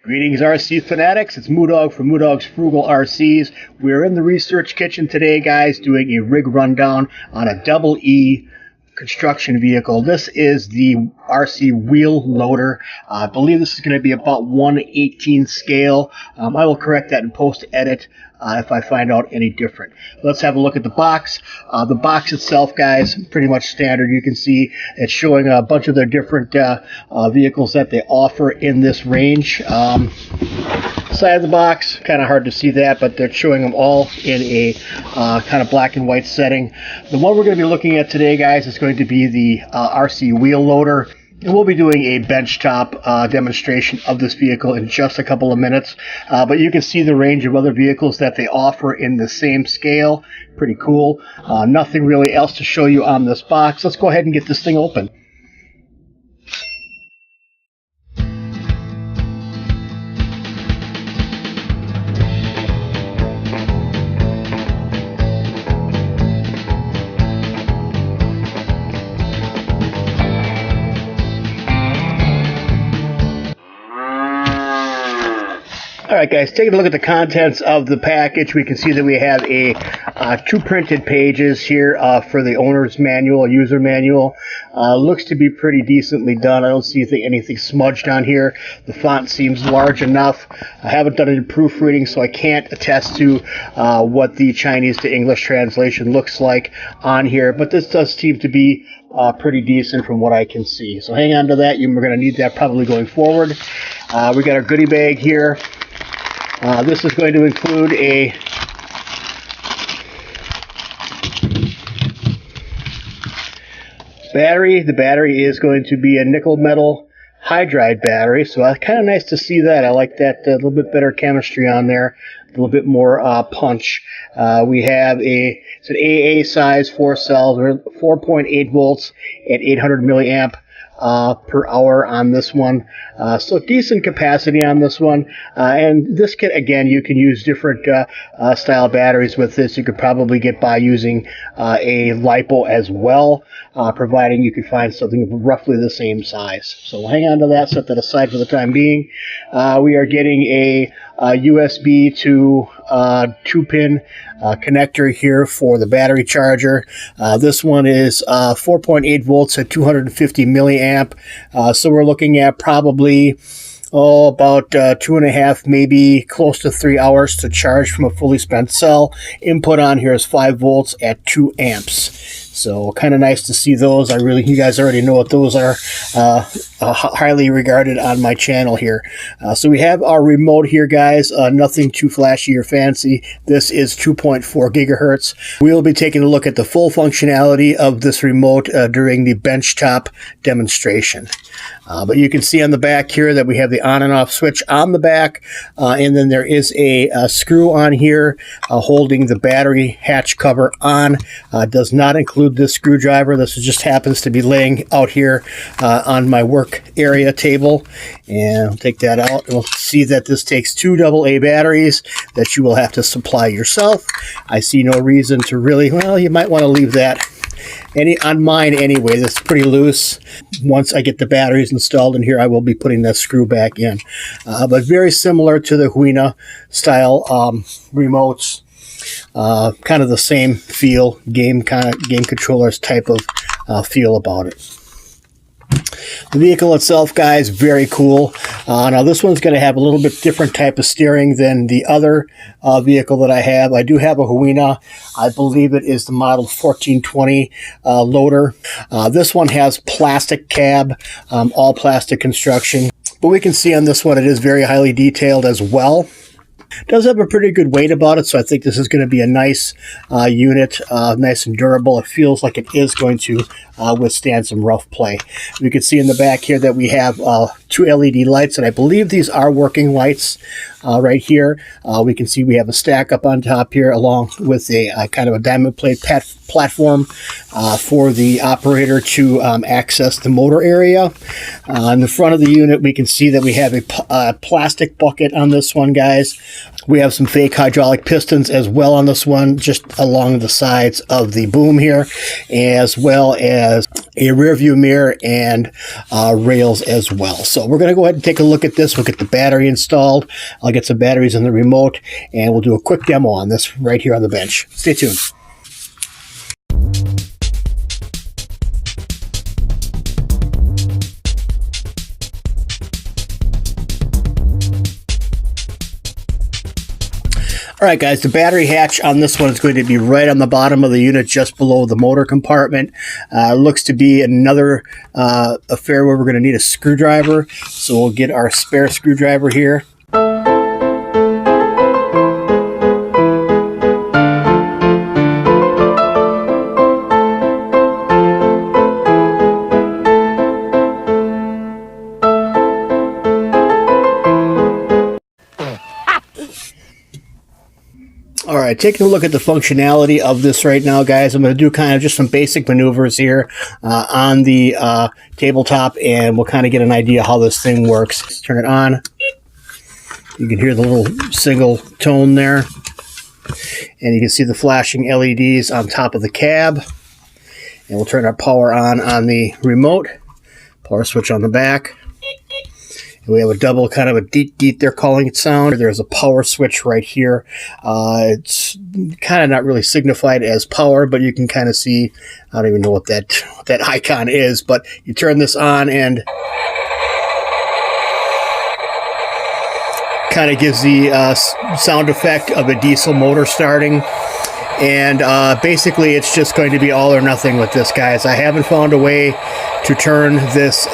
Greetings, RC fanatics. It's Moodog from Moodog's Frugal RCs. We're in the research kitchen today, guys, doing a rig rundown on a double E construction vehicle. This is the RC wheel loader. I believe this is going to be about 1/18 scale. I will correct that in post-edit if I find out any different. Let's have a look at the box. The box itself, guys, pretty much standard. You can see it's showing a bunch of their different vehicles that they offer in this range. Side of the box, kind of hard to see that, but they're showing them all in a kind of black and white setting. The one we're going to be looking at today, guys, is going to be the RC wheel loader. And we'll be doing a benchtop demonstration of this vehicle in just a couple of minutes. But you can see the range of other vehicles that they offer in the same scale. Pretty cool. Nothing really else to show you on this box. Let's go ahead and get this thing open. Alright guys, taking a look at the contents of the package, we can see that we have two printed pages here for the owner's manual, user manual. Looks to be pretty decently done. I don't see anything smudged on here. The font seems large enough. I haven't done any proofreading, so I can't attest to what the Chinese to English translation looks like on here, but this does seem to be pretty decent from what I can see. So hang on to that. We're going to need that probably going forward. We got our goodie bag here. This is going to include a battery. The battery is going to be a nickel metal hydride battery, so kind of nice to see that. I like that a little bit better chemistry on there, a little bit more punch. We have it's an AA size, 4 cells, 4.8 volts at 800 milliamp per hour on this one. So decent capacity on this one. And this kit, again, you can use different style batteries with this. You could probably get by using a LiPo as well, providing you could find something of roughly the same size. So we'll hang on to that, set that aside for the time being. We are getting a USB to 2-pin connector here for the battery charger. This one is 4.8 volts at 250 milliamp. So we're looking at probably about 2.5, maybe close to 3 hours to charge from a fully spent cell. Input on here is 5 volts at 2 amps. So kind of nice to see those. You guys already know what those are. Highly regarded on my channel here. So we have our remote here, guys. Nothing too flashy or fancy. This is 2.4 gigahertz. We'll be taking a look at the full functionality of this remote during the benchtop demonstration. But you can see on the back here that we have the on and off switch on the back, and then there is a screw on here holding the battery hatch cover on. Does not include this screwdriver. This just happens to be laying out here on my work area table, and I'll take that out. We'll see that this takes 2 AA batteries that you will have to supply yourself. I see no reason to really, well, you might want to leave that on mine anyway. This is pretty loose. Once I get the batteries installed in here, I will be putting that screw back in. But very similar to the Huina style remotes. Kind of the same feel, game controllers type of feel about it. The vehicle itself, guys, very cool. Now this one's going to have a little bit different type of steering than the other vehicle that I have. I do have a Huina. I believe it is the model 1420 loader. This one has plastic cab, all plastic construction. But we can see on this one it is very highly detailed as well. Does have a pretty good weight about it, so I think this is going to be a nice unit, nice and durable. It feels like it is going to withstand some rough play. You can see in the back here that we have 2 LED lights, and I believe these are working lights right here. We can see we have a stack up on top here along with a kind of a diamond plate platform for the operator to access the motor area. On the front of the unit, we can see that we have a plastic bucket on this one, guys. We have some fake hydraulic pistons as well on this one, just along the sides of the boom here, as well as a rear view mirror and rails as well. So So we're going to go ahead and take a look at this. We'll get the battery installed. I'll get some batteries in the remote, and we'll do a quick demo on this right here on the bench. Stay tuned. All right, guys, the battery hatch on this one is going to be right on the bottom of the unit, just below the motor compartment. Looks to be another affair where we're going to need a screwdriver. So we'll get our spare screwdriver here. All right, taking a look at the functionality of this right now, guys. I'm going to do kind of just some basic maneuvers here on the tabletop, and we'll kind of get an idea how this thing works. Let's turn it on. You can hear the little single tone there, and you can see the flashing LEDs on top of the cab. And we'll turn our power on the remote. Power switch on the back. We have a double kind of a deet, they're calling it sound. There's a power switch right here. It's kind of not really signified as power, but you can kind of see, I don't even know what that icon is, but you turn this on and kind of gives the sound effect of a diesel motor starting. And basically it's just going to be all or nothing with this, guys. I haven't found a way to turn this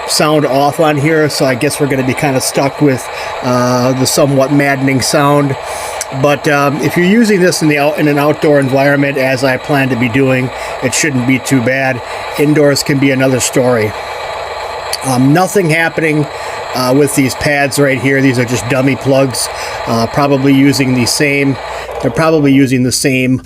sound off on here, so I guess we're going to be kind of stuck with the somewhat maddening sound. But if you're using this in an outdoor environment, as I plan to be doing, it shouldn't be too bad. Indoors can be another story. Nothing happening with these pads right here. These are just dummy plugs, probably using the same. They're probably using the same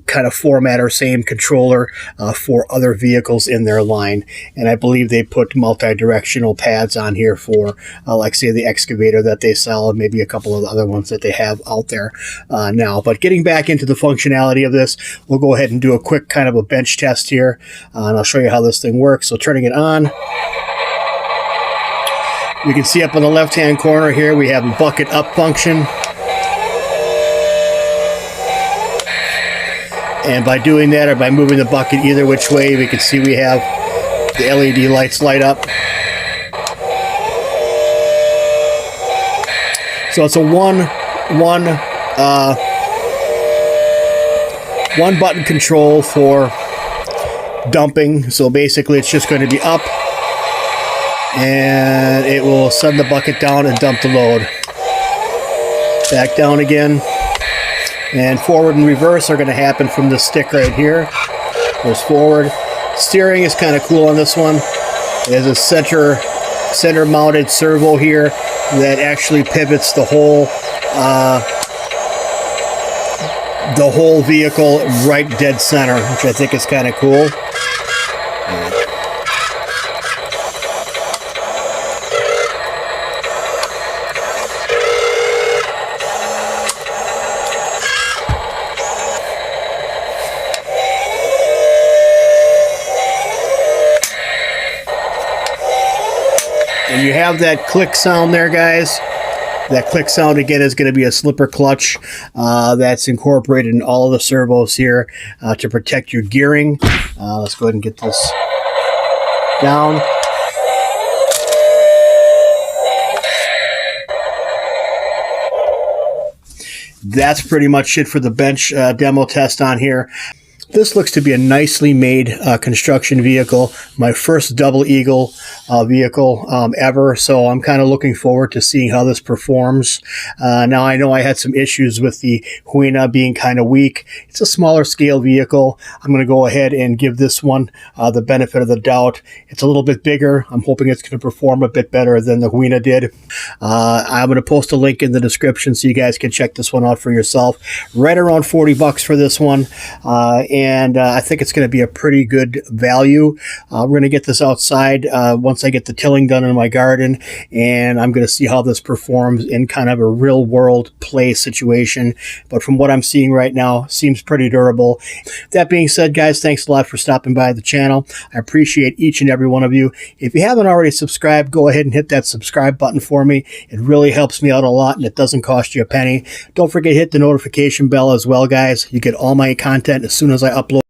kind of format or same controller for other vehicles in their line. And I believe they put multi-directional pads on here for, like say, the excavator that they sell, and maybe a couple of the other ones that they have out there now. But getting back into the functionality of this, we'll go ahead and do a quick kind of a bench test here, and I'll show you how this thing works. So turning it on, you can see up on the left-hand corner here, we have a bucket up function. And by doing that, or by moving the bucket either which way, we can see we have the LED lights light up. So it's a one button control for dumping. So basically it's just going to be up, and it will send the bucket down and dump the load. Back down again. And forward and reverse are going to happen from this stick right here. Goes forward. Steering is kind of cool on this one. It has a center mounted servo here that actually pivots the whole vehicle right dead center, which I think is kind of cool. And you have that click sound there, guys. That click sound, again, is going to be a slipper clutch that's incorporated in all of the servos here to protect your gearing. Let's go ahead and get this down. That's pretty much it for the bench demo test on here. This looks to be a nicely made construction vehicle, my first double eagle vehicle ever, so I'm kind of looking forward to seeing how this performs. Now, I know I had some issues with the Huina being kind of weak. It's a smaller scale vehicle. I'm going to go ahead and give this one the benefit of the doubt. It's a little bit bigger. I'm hoping it's going to perform a bit better than the Huina did. I'm going to post a link in the description so you guys can check this one out for yourself. Right around $40 for this one. and I think it's going to be a pretty good value. We're going to get this outside once I get the tilling done in my garden, and I'm going to see how this performs in kind of a real world play situation. But from what I'm seeing right now, seems pretty durable. That being said, guys, thanks a lot for stopping by the channel. I appreciate each and every one of you. If you haven't already subscribed, go ahead and hit that subscribe button for me. It really helps me out a lot, and it doesn't cost you a penny. Don't forget to hit the notification bell as well, guys. You get all my content as soon as I upload.